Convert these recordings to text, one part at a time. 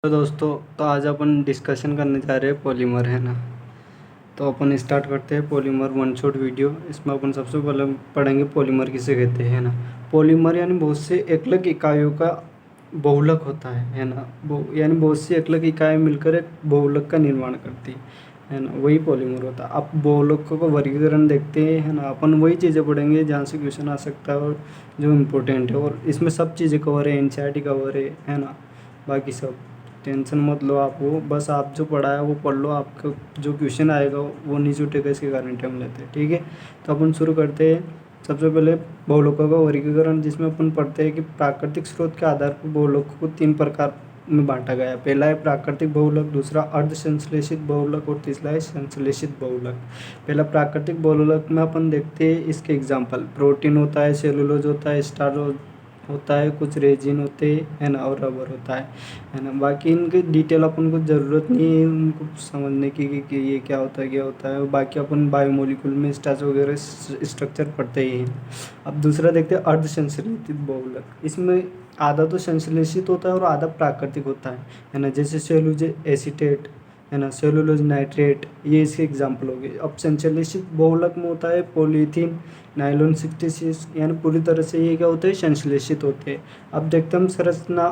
तो दोस्तों, तो आज अपन डिस्कशन करने जा रहे हैं पॉलीमर, है ना। तो अपन स्टार्ट करते हैं पॉलीमर वन शॉट वीडियो। इसमें अपन सबसे पहले पढ़ेंगे पॉलीमर किसे कहते हैं, है ना। पॉलीमर यानी बहुत से एकलक इकाइयों का बहुलक होता है ना। यानी बहुत सी एकलक इकाइयाँ मिलकर एक बहुलक का निर्माण करती है ना, वही पॉलीमर होता है। आप बहुलकों का वर्गीकरण देखते हैं, है ना। अपन वही चीज़ें पढ़ेंगे जहाँ से क्वेश्चन आ सकता है और जो इम्पोर्टेंट है, और इसमें सब चीज़ें कवर है, एनसीईआरटी कवर है ना। बाकी सब टेंशन मत लो, आप वो बस आप जो पढ़ा है वो पढ़ लो। आपको जो क्वेश्चन आएगा वो नहीं छूटेगा, इसके कारण टाइम लेते हैं, ठीक है। तो अपन शुरू करते हैं। सबसे पहले बहुलकों का वर्गीकरण, जिसमें अपन पढ़ते हैं कि प्राकृतिक स्रोत के आधार पर बहुलकों को 3 प्रकार में बांटा गया है। पहला है प्राकृतिक बहुलक, दूसरा अर्ध संश्लेषित बहुलक और तीसरा है संश्लेषित बहुलक। पहला प्राकृतिक बहुलक में अपन देखते हैं इसके एग्जाम्पल, प्रोटीन होता है, सेलुलोज होता है, स्टार्च होता है, कुछ रेजिन होते हैं, है ना, और रबर होता है ना। बाकी इनकी डिटेल अपन को ज़रूरत नहीं है उनको समझने की कि ये क्या होता है क्या होता है। बाकी अपन बायोमोलिकुल में स्टार्च वगैरह स्ट्रक्चर पढ़ते ही हैं। अब दूसरा देखते हैं अर्ध संश्लेषित बहुलक। इसमें आधा तो संश्लेषित होता है और आधा प्राकृतिक होता है ना। जैसे सेलुलोज एसीटेट, है ना, सेलुलोज नाइट्रेट, ये इसके एग्जाम्पल हो गए। अब संश्लेषित बहुलक में होता है पॉलीथीन, नायलॉन 66, यानी पूरी तरह से ये क्या होते हैं, संश्लेषित होते हैं। अब देखते हैं हम संरचना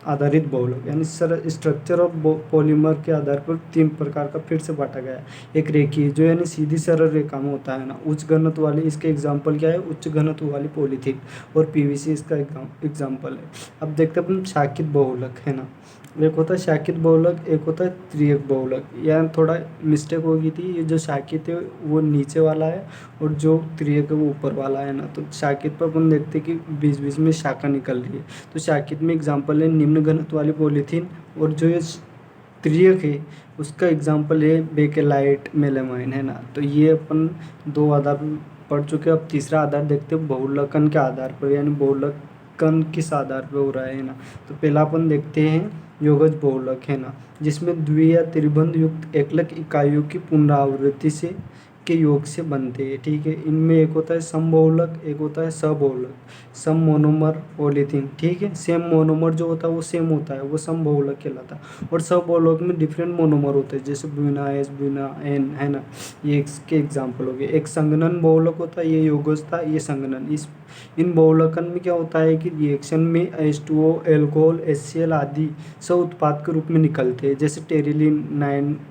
आधारित बहुलक, यानी स्ट्रक्चर ऑफ पॉलीमर के आधार पर 3 प्रकार का फिर से बांटा गया है। एक रेखीय, जो यानी सीधी सरल रेखा में होता है ना। उच्च घनत्व वाली, इसके एग्जाम्पल क्या है, उच्च घनत्व वाली पॉलीथीन, और पीवीसी इसका एग्जाम्पल है। अब देखते हैं अपन शाखित बहुलक, है ना। एक होता है शाखित बहुलक, एक होता है त्रियक बहुलक। यहाँ थोड़ा मिस्टेक हो गई थी, ये जो शाखित है वो नीचे वाला है और जो त्रियक है वो ऊपर वाला है ना। तो शाखित पर अपन देखते हैं कि बीच बीच में शाखा निकल रही है। तो शाखित में एग्जाम्पल है निम्न घनत्व वाली पॉलीथीन, और जो ये त्रियक है उसका एग्जाम्पल है बेकेलाइट मेलामाइन, है ना। तो ये अपन 2 आधार पर पढ़ चुके हैं। अब तीसरा आधार देखते हैं बहुलकन के आधार पर, यानी बहुलकन किस आधार पर हो रहा है ना। तो पहला अपन देखते हैं योगज बहुलक, है ना, जिसमें द्वि या त्रिबंध युक्त एकलक इकाइयों की पुनरावृत्ति से के योग से बनते हैं, ठीक है। इनमें एक होता है समबहुलक, एक होता है सबहुलक। सम मोनोमर पॉलीथीन, ठीक है। सेम मोनोमर जो होता है वो सेम होता है, वो समबहुलक कहलाता है। और सबबहुलक में डिफरेंट मोनोमर होते हैं, जैसे ब्यूना एस, ब्यूना एन, है ना। ये इसके एग्जाम्पल हो गए। एक संगनन बहुलक होता है, ये योगज था, ये संगनन। इस इन बहुलकन में क्या होता है कि रिएक्शन में H2O, एल्कोहल, HCl आदि सब उत्पाद के रूप में निकलते हैं, जैसे टेरिलीन,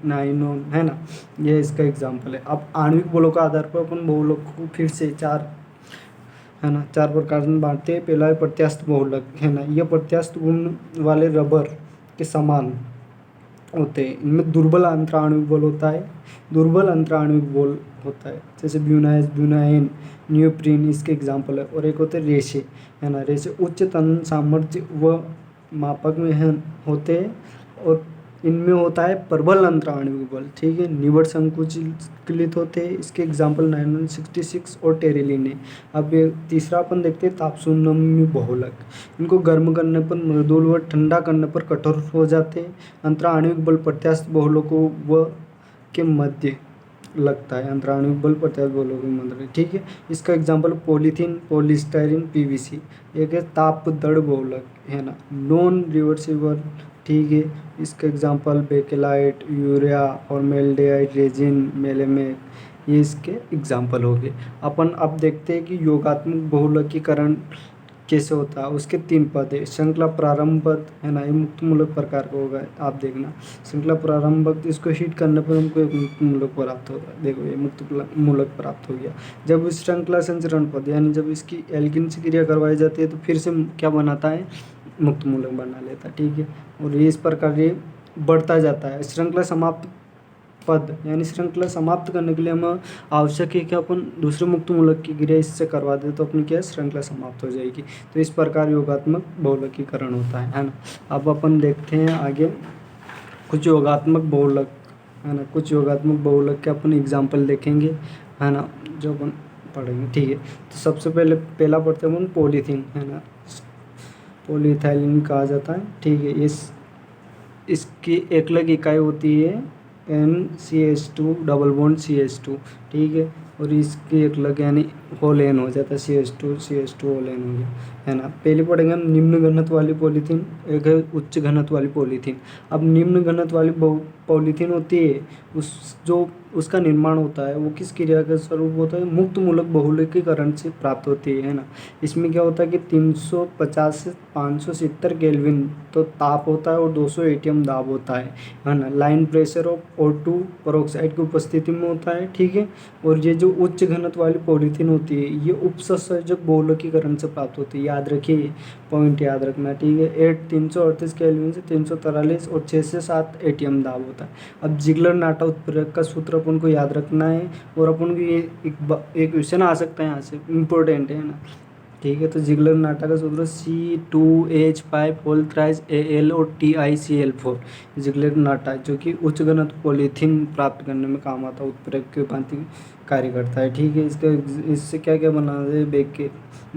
नाइनोन, है ना। ये इसका एग्जाम्पल है। अब आणविक बलों के आधार पर अपन बहुलक को फिर से 4, है ना, 4 प्रकार में बांटते हैं। पहला है प्रत्यास्थ बहुलक, है ना। यह प्रत्यास्थ गुण वाले रबर के समान होते हैं। इनमें दुर्बल अंतराणविक बल होता है, दुर्बल अंतराणविक बल होता है, जैसे ब्यूनाइस, ब्यूनाइन, न्यूप्रीन इसके एग्जाम्पल है। और एक होते हैं रेशे, है ना। रेशे उच्च तनन सामर्थ्य व मापक में होते हैं, और इनमें होता है प्रबल अंतराणविक बल, ठीक है। निवड़ संकुचित होते हैं, इसके एग्जाम्पल 966 और टेरिलीन है। अब ये तीसरा अपन देखते हैं तापशून्यमी बहुलक। इनको गर्म करने पर मृदुल व ठंडा करने पर कठोर हो जाते हैं। अंतराणविक बल प्रत्यास्थ बहुलकों व के मध्य लगता है, अंतराणविक बल प्रत्यास्थ बहुलकों के मध्य, ठीक है। इसका एग्जाम्पल पॉलीथीन, पॉलीस्टाइरिन, पीवीसी। एक है ताप दड़ बहुलक, है ना, नॉन रिवर्सिबल, ठीक है। इसका example Bakelite, urea, formaldehyde, resin, melamine, ये इसके एग्जाम्पल हो गए। अपन अब देखते हैं कि योगात्मक बहुलकीकरण कैसे होता है। उसके 3 पद है। श्रृंखला प्रारंभ पद, है ना, ये मुक्त मूलक प्रकार का होगा, आप देखना। श्रृंखला प्रारंभ पद, इसको हिट करने पर हमको एक मुक्त मूलक प्राप्त होगा। देखो ये मुक्त मूलक प्राप्त हो गया। जब इस श्रृंखला संचरण पद, यानी जब इसकी एल्किन से क्रिया करवाई जाती है तो फिर से क्या बनाता है, मुक्त मूलक बना लेता है, ठीक है। और ये इस प्रकार ये बढ़ता जाता है। श्रृंखला समाप्त पद, यानी श्रृंखला समाप्त करने के लिए हमें आवश्यक है कि अपन दूसरे मुक्त मूलक की क्रिया इससे करवा दे, तो अपनी क्या है, श्रृंखला समाप्त हो जाएगी। तो इस प्रकार योगात्मक बहुलकीकरण होता है ना। अब अपन देखते हैं आगे कुछ योगात्मक बहुलक, है ना। कुछ योगात्मक बहुलक के अपन एग्जाम्पल देखेंगे, है ना, जो अपन पढ़ेंगे, ठीक है। तो सबसे पहला पढ़ते हैं अपन पॉलीथीन, है ना, पॉलीइथाइलिन कहा जाता है, ठीक है। इसकी एकलक इकाई होती है NCH2 डबल बॉन्ड CH2, ठीक है। और इसकी एक लग यानी होल एन हो जाता है, CH2 होल एन हो गया, है ना। पहले पढ़ेंगे हम निम्न घनत्व वाली पॉलीथीन, एक है उच्च घनत्व वाली पॉलीथीन। अब निम्न घनत्व वाली पॉलीथीन होती है, उस जो उसका निर्माण होता है वो किस क्रिया के स्वरूप होता है, मुक्त मूलक बहुलकीकरण से प्राप्त होती है ना। इसमें क्या होता है कि 350 से 570 केल्विन तो ताप होता है और 200 एटीएम दाब होता है ना। Line pressure of O2 peroxide की उपस्थिति में होता है, ठीक है। और ये जो उच्च घनत्व वाली पॉलीथीन होती है ये उपसंयोजक बहुलकीकरण से प्राप्त होती है। याद रखिए, पॉइंट याद रखना, ठीक है। 338 केल्विन से 343 और 6 से 7 एटीएम दाब होता है। अब जिगलर नाटा उत्प्रेरक का सूत्र अपन को याद रखना है, और अपन को ये एक क्वेश्चन आ सकता है यहाँ से, इम्पोर्टेंट है ना, ठीक है। तो जिगलर नाटा का सूत्र C2H5 होल थ्राइस Al और TiCl4, जिगलर नाटा जो कि उच्च घनत्व पॉलीथीन प्राप्त करने में काम आता है, उत्प्रेरक के भांति कार्य करता है, ठीक है। इससे क्या क्या बनाते हैं,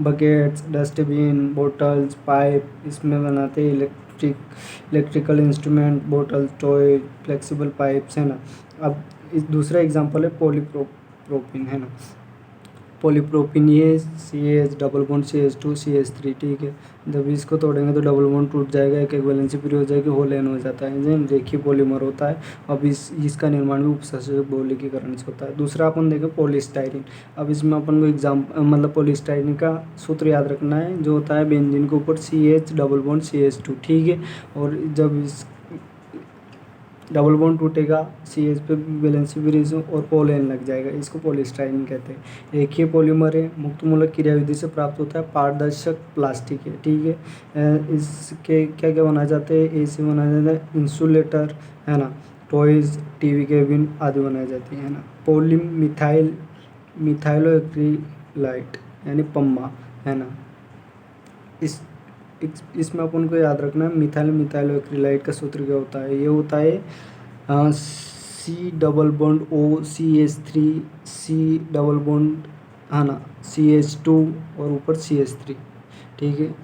बकेट्स, डस्टबिन, बोटल्स, पाइप, इसमें बनाते हैं electrical instrument, bottle, toy, flexible pipes, है ना। अब इस दूसरा एग्जांपल है पॉलीप्रोपिन, है ना। पॉलीप्रोपिन ये CH double bond CH2 CH3, ठीक है। जब इसको तोड़ेंगे तो डबल बॉन्ड टूट जाएगा, एक एक वैलेंसी फ्री हो जाएगी, होल एन हो जाता है, ये रेखीय पॉलीमर होता है। अब इसका निर्माण भी उपसंयोजक बहुलकीकरण से होता है। दूसरा अपन देखें पॉलीस्टाइरीन। अब इसमें अपन को मतलब पॉलीस्टाइरीन का सूत्र याद रखना है, जो होता है बेंजीन के ऊपर CH डबल बॉन्ड CH2, ठीक है। और जब इस डबल बॉन्ड टूटेगा CH पे वैलेंसी फ्री और होल एन लग जाएगा, इसको पॉलीस्टाइरीन कहते हैं। रेखीय पॉलीमर है, मुक्त मूलक क्रियाविधि से प्राप्त होता है, पारदर्शक प्लास्टिक है, ठीक है। इसके क्या क्या बनाए जाते हैं, ऐसे बनाया जाता है इंसुलेटर, है ना, टॉयज, टीवी केबिन आदि बनाई जाती है ना। मिथाइलोएक्रिलाइट यानी पम्मा, है ना। इसमें अपन को याद रखना है मिथाइलोएक्रिलाइट का सूत्र क्या होता है, ये होता है C double bond OCH3 C double bond, है ना, CH2 और ऊपर CH3, ठीक है।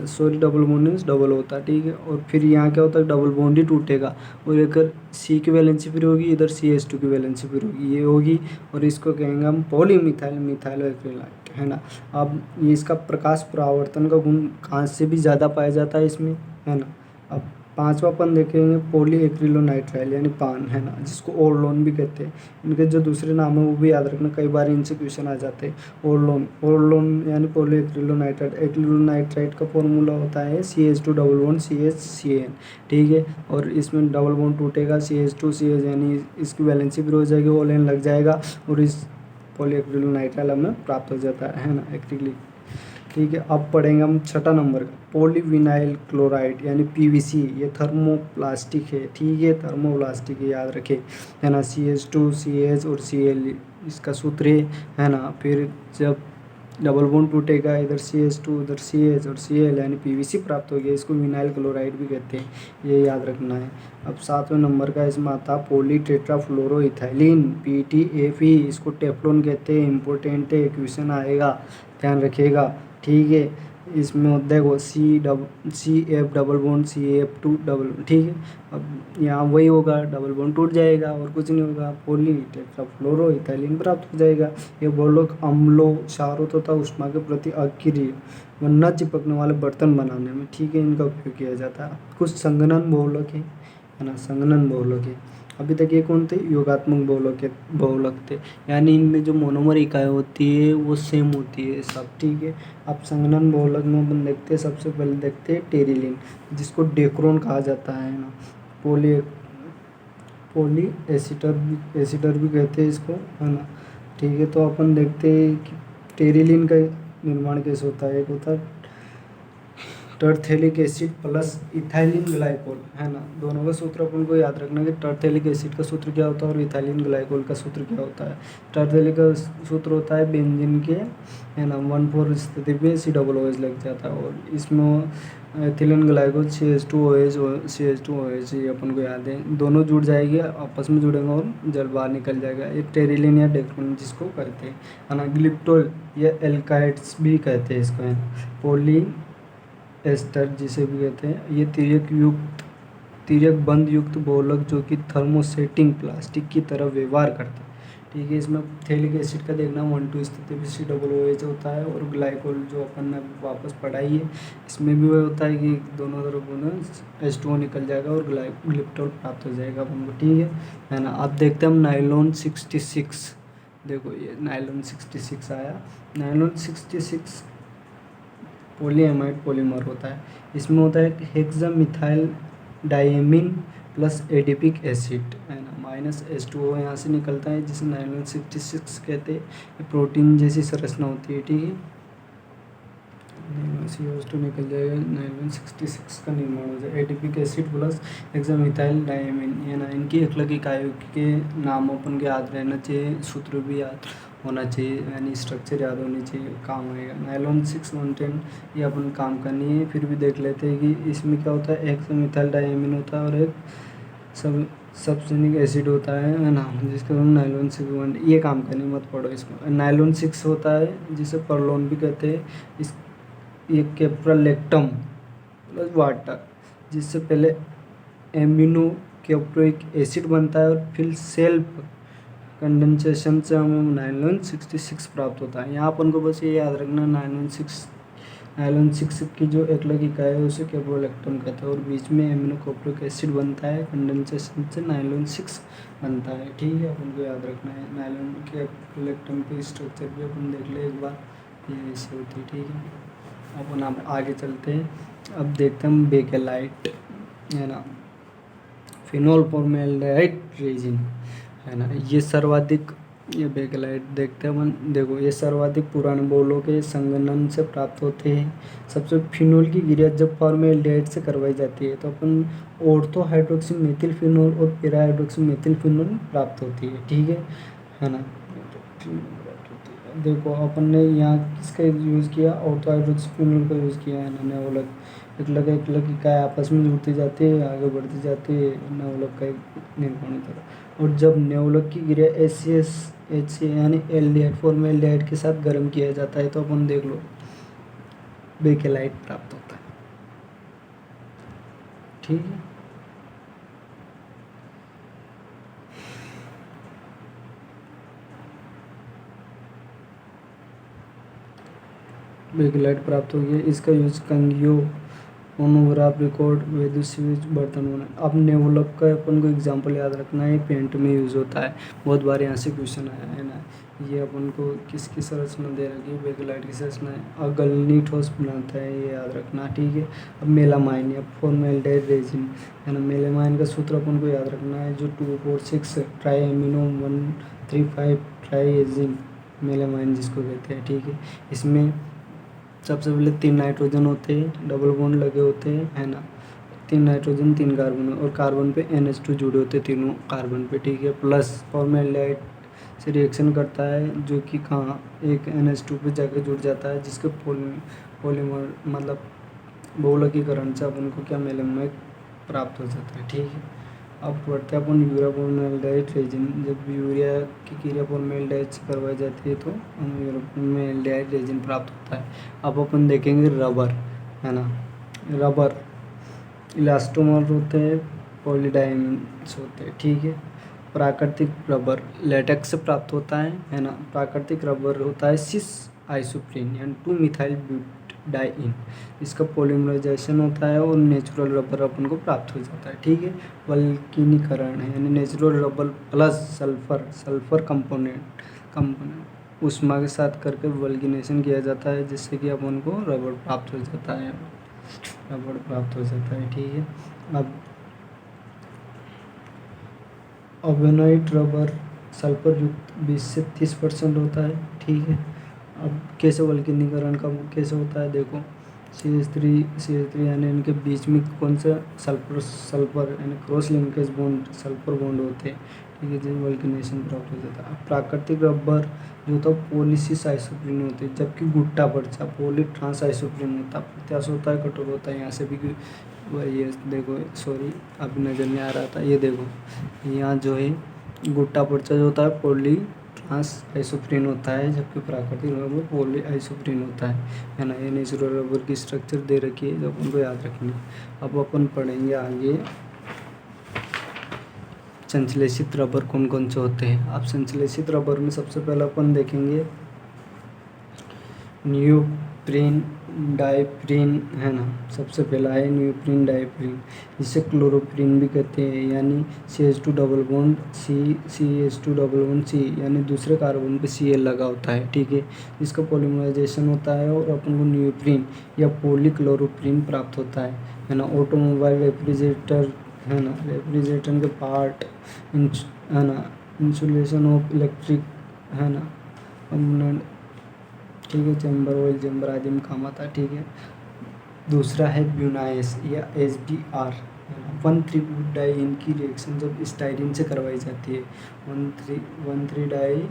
Sorry, double bond means double होता है, ठीक है। और फिर यहाँ क्या होता है, डबल बॉन्ड ही टूटेगा, और अगर C की वैलेंसी फ्री होगी, इधर CH2 की वैलेंसी फ्री होगी, ये होगी, और इसको कहेंगे हम मिथाइलोएक्रिलाइट, है ना। अब ये इसका प्रकाश परावर्तन का गुण कांच से भी ज़्यादा पाया जाता है इसमें, है ना। अब पांचवा अपन देखेंगे पॉलीएक्रिलोनाइट्राइल यानी पान, है ना, जिसको ओरलोन भी कहते हैं। इनके जो दूसरे नाम है वो भी याद रखना, कई बार इनसे क्वेश्चन आ जाते हैं। ओरलोन यानी पॉलीएक्रिलोनाइट्राइड। एक्रिलोनाइट्राइड का फॉर्मूला होता है CH2 double bond CH CN, ठीक है। और इसमें डबल बॉन्ड टूटेगा CH2 CH, यानी इसकी वैलेंसी फ्री हो जाएगी, ओल एन लग जाएगा, और इस पॉलीएक्रिलोनाइट्राइल हमें प्राप्त हो जाता है ना, एक्रिलिक, ठीक है। अब पढ़ेंगे हम छठा नंबर का पॉलीविनाइल क्लोराइड यानी PVC। ये थर्मोप्लास्टिक है, ठीक है, थर्मोप्लास्टिक है, याद रखे, है ना। CH2 CH और Cl इसका सूत्र है ना। फिर जब डबल बॉन्ड टूटेगा, इधर CH2 उधर CH और Cl यानी PVC प्राप्त हो गया, इसको विनाइल क्लोराइड भी कहते हैं, ये याद रखना है। अब सातवें नंबर का इसमें आता पॉली टेट्राफ्लोरोइथाइलिन PTFE, इसको टेफ्लॉन कहते हैं, इंपॉर्टेंट है, क्वेश्चन आएगा, ध्यान रखिएगा, ठीक है। इसमें देखो CF double bond CF2 double, ठीक है। अब यहाँ वही होगा, डबल बॉन्ड टूट जाएगा और कुछ नहीं होगा, पॉली टेट्राफ्लोरोइथाइलिन प्राप्त हो जाएगा। ये बहुलक अम्लों, क्षारों तथा ऊष्मा के प्रति अक्रिय व न चिपकने वाले बर्तन बनाने में, ठीक है, इनका उपयोग किया जाता है। कुछ संघनन बहुलक है ना, संघनन बहुलक है। अभी तक ये कौन थे, योगात्मक बहुलक थे, यानी इनमें जो मोनोमर इकाई होती है वो सेम होती है सब, ठीक है। अब संघनन बहुलक में अपन देखते हैं, सबसे पहले देखते हैं टेरिलिन, जिसको डेक्रोन कहा जाता है ना। पोली एसिटर भी कहते हैं इसको, है ना, ठीक है। तो अपन देखते हैं कि टेरिलिन का निर्माण कैसे होता है। एक होता है टरथेलिक एसिड प्लस इथाइलिन ग्लाइकोल, है ना। दोनों का सूत्र अपन को याद रखना है कि टरथेलिक एसिड का सूत्र क्या होता है और इथाइलिन ग्लाइकोल का सूत्र क्या होता है। टरथेलिक का सूत्र होता है बेंजीन के, है ना, 1,4 स्थिति पे COOH लग जाता है, और इसमें इथिलीन ग्लाइकोल CH2OH, ये अपन को याद है, दोनों जुड़ जाएगी, आपस में जुड़ेंगे और जल बाहर निकल जाएगा। एक टेरिलिन या डेक्रोन जिसको कहते हैं, है ना। ग्लिप्टोल या एल्काइड्स भी कहते हैं इसको, है ना। पोली एस्टर जिसे भी कहते हैं, ये तिर्यक बंध युक्त बहुलक जो कि थर्मोसेटिंग प्लास्टिक की तरह व्यवहार करता है, ठीक है। इसमें थैलिक एसिड का देखना 1,2 स्थिति पे COOH होता है, और ग्लाइकोल जो अपन ने वापस पढ़ाई है इसमें भी वही होता है कि दोनों तरफ H2O निकल जाएगा और ग्लिप्टॉल प्राप्त हो जाएगा अपन को, ठीक है ना। अब देखते हैं हम नाइलॉन 66। देखो ये नाइलॉन 66 आया। नाइलॉन 66 पॉलीएमाइड पॉलीमर होता है। इसमें होता है hexamethyl diamine plus adipic acid, है ना, -H2O यहाँ से निकलता है जिसे नाइलॉन 66 कहते हैं। ये प्रोटीन जैसी संरचना होती है, ठीक है। CO2 निकल जाएगा, नाइलॉन 66 का निर्माण हो जाएगा। Adipic acid plus hexamethyl diamine, है ना, इनकी एक अलग इकाइयों के नाम अपन के याद रहना चाहिए, सूत्र भी याद होना चाहिए, यानी स्ट्रक्चर याद होनी चाहिए, काम आएगा। नाइलॉन 6-110 ये अपन काम करनी है। फिर भी देख लेते हैं कि इसमें क्या होता है, हेक्सामिथाइल डायमीन होता है और एक सब्सनिक एसिड होता है ना, जिसको हम नाइलॉन 6 ये काम करनी, मत पढ़ो इसको। नाइलॉन 6 होता है जिसे परलोन भी कहते हैं। इस ये कैप्रालेक्टम प्लस वाटर, जिससे पहले एमिनो कैप्रोइक एसिड बनता है और फिर सेल्फ कंडेंसेशन से हमें नाइलॉन 66 प्राप्त होता है। यहाँ अपन को बस ये याद रखना, नाइलॉन 6 की जो एकलक इकाई है उसे कैप्रोलेक्टम कहते हैं, और बीच में एमिनो कैप्रोइक एसिड बनता है, कंडेंसेशन से नाइलॉन 6 बनता है, ठीक है। अपन को याद रखना है। नाइलॉन कैप्रोलेक्टम की स्ट्रक्चर भी अपन देख ले एक बार, ये ऐसे होती है, ठीक है। अपन अब आगे चलते हैं। अब देखते हैं हम बेकेलाइट, है ना, फिनोल फॉर्मेल्डिहाइड रेजिन, है ना, ये सर्वाधिक, ये बेकेलाइट देखते हैं अपन। देखो ये सर्वाधिक पुराने बहुलों के संघनन से प्राप्त होते हैं। सबसे फिनोल की क्रिया जब फॉर्मेल्डिहाइड से करवाई जाती है तो अपन ऑर्थो हाइड्रोक्सी मेथिल फिनोल और पैरा हाइड्रोक्सी मेथिल फिनोल प्राप्त होती है, ठीक है ना। देखो अपन ने यहाँ किसका यूज़ किया, ऑर्थो हाइड्रोक्सी फिनोल का यूज़ किया है ना। नेवोलक एक इकाई आपस में जुड़ती जाती है, आगे बढ़ती जाती है, नेवोलक का निर्माण होता है। और जब नेवोलक की क्रिया HCl यानी एल्डिहाइड फॉर्मेल्डिहाइड के साथ गर्म किया जाता है तो अपन देख लो बेकेलाइट प्राप्त होता है, ठीक है। बेकेलाइट प्राप्त हो गया। इसका यूज कंगियो, मोनोग्राफ, रिकॉर्ड, वेदुस्विच, बर्तन बनाना। अब नेवोलक का अपन को एग्जांपल याद रखना है, पेंट में यूज़ होता है। बहुत बार यहाँ से क्वेश्चन आया है ना। ये अपन को किसकी संरचना दे रखी है, बेकेलाइट की संरचना है, अगलनी ठोस बनाता है, ये याद रखना, ठीक है। अब मेलामाइन या फॉर्मेल्डिहाइड रेजिन, है ना, मेलामाइन का सूत्र अपन को याद रखना है, जो 2,4,6 ट्राई एमिनो 1,3,5 ट्राईएजिन मेलामाइन जिसको कहते हैं, ठीक है। इसमें सबसे पहले 3 नाइट्रोजन होते हैं, डबल बॉन्ड लगे होते हैं, है ना, 3 नाइट्रोजन 3 कार्बन, और कार्बन पे NH2 जुड़े होते हैं तीनों कार्बन पे, ठीक है। प्लस फॉर्मेल्डिहाइड से रिएक्शन करता है जो कि कहाँ, एक NH2 पे जाके जुड़ जाता है, जिसके पॉलीमर मतलब बहुलकीकरण से अपन को क्या मेलामाइन प्राप्त हो जाता है, ठीक है। अब बढ़ते हैं अपन यूरिया फॉर्मेल्डिहाइड रेजिन। जब यूरिया की क्रिया फॉर्मेल्डिहाइड से करवाई जाती है तो यूरिया फॉर्मेल्डिहाइड रेजिन प्राप्त होता है। अब अपन देखेंगे रबर, है ना, रबर इलास्टोमर होते हैं, पॉलीडाइमिन्स होते हैं, ठीक है। प्राकृतिक रबर लेटेक्स से प्राप्त होता है ना। प्राकृतिक रबर होता है सिस आइसोप्रीन यानी 2-मिथाइल ब्यूटाडाइन, इसका पॉलीमराइजेशन होता है और नेचुरल रबर अपन को प्राप्त हो जाता है, ठीक है। वल्कनीकरण है यानी natural rubber plus sulphur component उष्मा के साथ करके वल्किनेशन किया जाता है, जिससे कि अपन को रबर प्राप्त हो जाता है, ठीक है। अब ऑर्गेनाइड रबर सल्फर युक्त 20 से 30% होता है, ठीक है। अब कैसे वल्कनीकरण का कैसे होता है, देखो CH3 यानी इनके बीच में कौन सा सल्फर यानी cross linkage bond sulphur bond होते हैं, ठीक है, जिसमें वल्कनेशन प्राप्त हो जाता है। प्राकृतिक रबर जो होता है पॉलीसिस आइसोप्रीन होते हैं, जबकि गुट्टा पर्चा पॉली ट्रांस आइसोप्रीन होता है, प्रत्याश होता है, कठोर होता है। यहाँ से भी ये देखो, सॉरी अभी नज़र नहीं आ रहा था, ये देखो यहाँ जो है गुट्टा पर्चा जो होता है पॉली ट्रांस आइसोप्रीन होता है, जबकि प्राकृतिक रबर पॉली आइसोप्रीन होता है ना। ये नेचुरल रबर की स्ट्रक्चर दे रखी है जो अपन को याद रखनी है। अब अपन पढ़ेंगे आगे संश्लेषित रबर कौन कौन से होते हैं। अब संश्लेषित रबर में सबसे पहले अपन देखेंगे नियोप्रीन डाइप्रीन, है ना। सबसे पहला है नियोप्रीन डाइप्रीन, जिसे क्लोरोप्रीन भी कहते हैं, यानी CH2 double bond CH2 double bond C, यानी दूसरे कार्बन पे Cl लगा होता है, ठीक है। इसका पॉलीमराइजेशन होता है और अपन को नियोप्रीन या पॉलीक्लोरोप्रीन प्राप्त होता है ना। ऑटोमोबाइल, रेफ्रिजरेटर, है ना, रेफ्रिजरेटर के पार्ट, है ना, इंसुलेशन ऑफ इलेक्ट्रिक, है ना, कंपोनेंट, ठीक है, चैम्बर, ऑयल चैम्बर आदि में काम आता है, ठीक है। दूसरा है ब्यूनाइस या HBr, 1,3 डाई इनकी रिएक्शन जब स्टाइरिन से करवाई जाती है, 1,3 डाई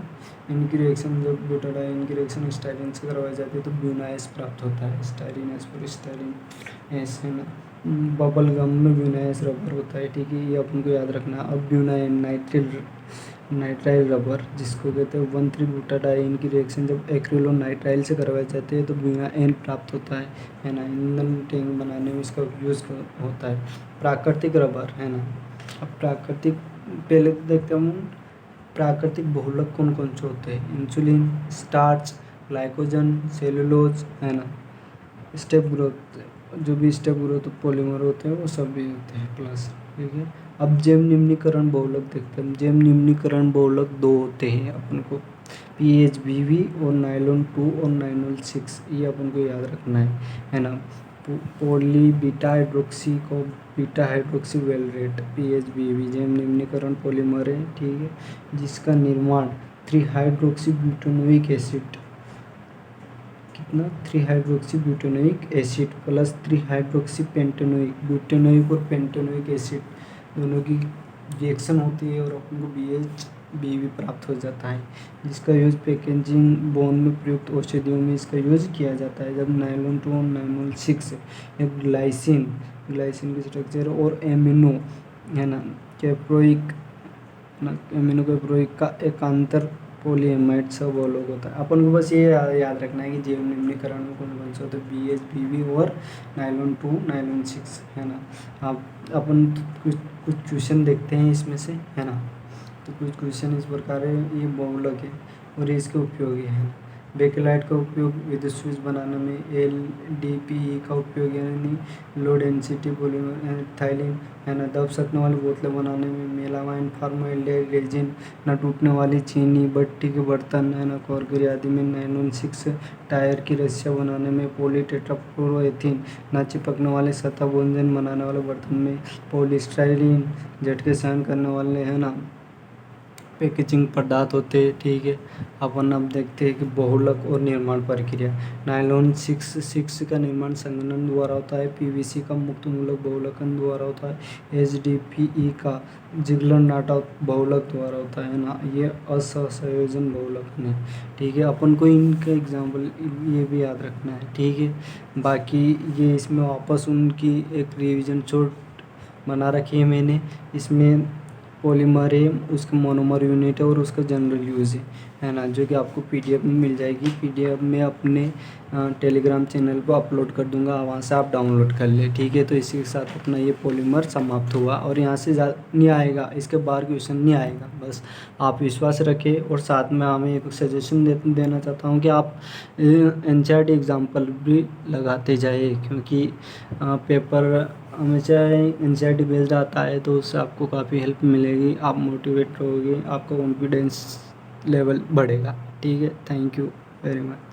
इनकी रिएक्शन जब ब्यूटाडाइन की रिएक्शन स्टाइरिन से करवाई जाती है तो ब्यूनाइस प्राप्त होता है, स्टाइरिन एस पर स्टाइरिन एस, है ना। बबल गम में ब्यूनाइस रबर होता है, ठीक है, ये अपन को याद रखना है। अब ब्यूनाइन नाइट्राइल रबर जिसको कहते हैं 1,3-ब्यूटाडाइन की रिएक्शन जब एक्रिलोनाइट्राइल से करवाई जाती है तो ब्यूनाइन प्राप्त होता है ना। ईंधन टैंक बनाने में इसका यूज़ होता है। प्राकृतिक रबर, है ना। अब प्राकृतिक पहले देखते हैं प्राकृतिक बहुलक कौन कौन से होते हैं। इंसुलिन, स्टार्च, ग्लाइकोजन, सेलुलोज, है ना। स्टेप ग्रोथ, जो भी स्टेप ग्रोथ पॉलीमर होते हैं वो सब भी होते हैं प्लस, ठीक है। अब जैव निम्नीकरण बहुलक देखते हैं। जैव निम्नीकरण बहुलक 2 होते हैं अपन को, PHBV और नाइलॉन 2 और नाइलॉन 6, ये अपन को याद रखना है ना। पॉली बीटा हाइड्रोक्सी को बीटा हाइड्रोक्सी वेलरेट, PHBV जैव निम्नीकरण पॉलीमर है, ठीक है, जिसका निर्माण 3 हाइड्रोक्सी ब्यूटेनोइक एसिड, कितना 3 hydroxy butanoic acid plus 3 hydroxy pentanoic, butanoic और पेंटेनोइक एसिड दोनों की रिएक्शन होती है और अपन को BHBV प्राप्त हो जाता है, जिसका यूज़ पैकेजिंग बोन में प्रयुक्त औषधियों में इसका यूज़ किया जाता है। जब नाइलॉन 2 और नाइलॉन 6 एक ग्लाइसिन की स्ट्रक्चर और एमिनो, है ना, कैप्रोइक एमिनो कैप्रोइक का एकांतर पॉलीएमाइड सब अलग होता है। अपन को बस ये याद रखना है कि जैव निम्नीकरण में कौन कौन से होते हैं, BHBV और नाइलॉन 2 नाइलॉन 6, है ना। अब अपन कुछ क्वेश्चन देखते हैं इसमें से, है ना। तो कुछ क्वेश्चन इस प्रकार है, ये बहुलक है और ये इसके उपयोगी है। बेकेलाइट का उपयोग विद्युत स्विच बनाने में, LDPE का उपयोग यानी लो डेंसिटी पॉलीमर थाइलिन, है ना, दब सकने वाली बोतलें बनाने में, मेलामाइन फॉर्मल्डिहाइड रेजिन, न टूटने वाली चीनी, भट्टी के बर्तन, है ना, कॉर्करी आदि में, नाइलॉन 6 टायर की रस्सियाँ बनाने में, पॉलीटेट्राफ्लोरोएथीन न चिपकने वाले सतह भोजन बनाने वाले बर्तन में, पॉलीस्टाइरीन झटके सहन करने वाले, है ना, पैकेजिंग पदार्थ होते हैं, ठीक है। अपन अब देखते हैं कि बहुलक और निर्माण प्रक्रिया। नाइलॉन 6 का निर्माण संघनन द्वारा होता है, PVC का मुक्त मूलक बहुलकन द्वारा होता है, HDPE का जिगलर-नाटा बहुलक द्वारा होता है ना। ये असहसंयोजन बहुलकन है, ठीक है। अपन को इनका एग्जाम्पल ये भी याद रखना है, ठीक है। बाकी ये इसमें वापस उनकी एक रिविजन शॉर्ट बना रखी है मैंने। इसमें पॉलीमर है, उसका मोनोमर यूनिट है और उसका जनरल यूज़ है ना, जो कि आपको PDF में मिल जाएगी। PDF में अपने टेलीग्राम चैनल पर अपलोड कर दूंगा, वहाँ से आप डाउनलोड कर ले, ठीक है। तो इसी के साथ अपना ये पॉलीमर समाप्त हुआ और यहाँ से नहीं आएगा, इसके बाहर क्वेश्चन नहीं आएगा, बस आप विश्वास रखें। और साथ में हमें एक सजेशन देना चाहता हूँ कि आप NCERT एग्जाम्पल भी लगाते जाए, क्योंकि पेपर हमेशा NCERT बेस्ड आता है, तो उससे आपको काफ़ी हेल्प मिलेगी, आप मोटिवेट रहोगे, आपका कॉन्फिडेंस लेवल बढ़ेगा, ठीक है। Thank you very much.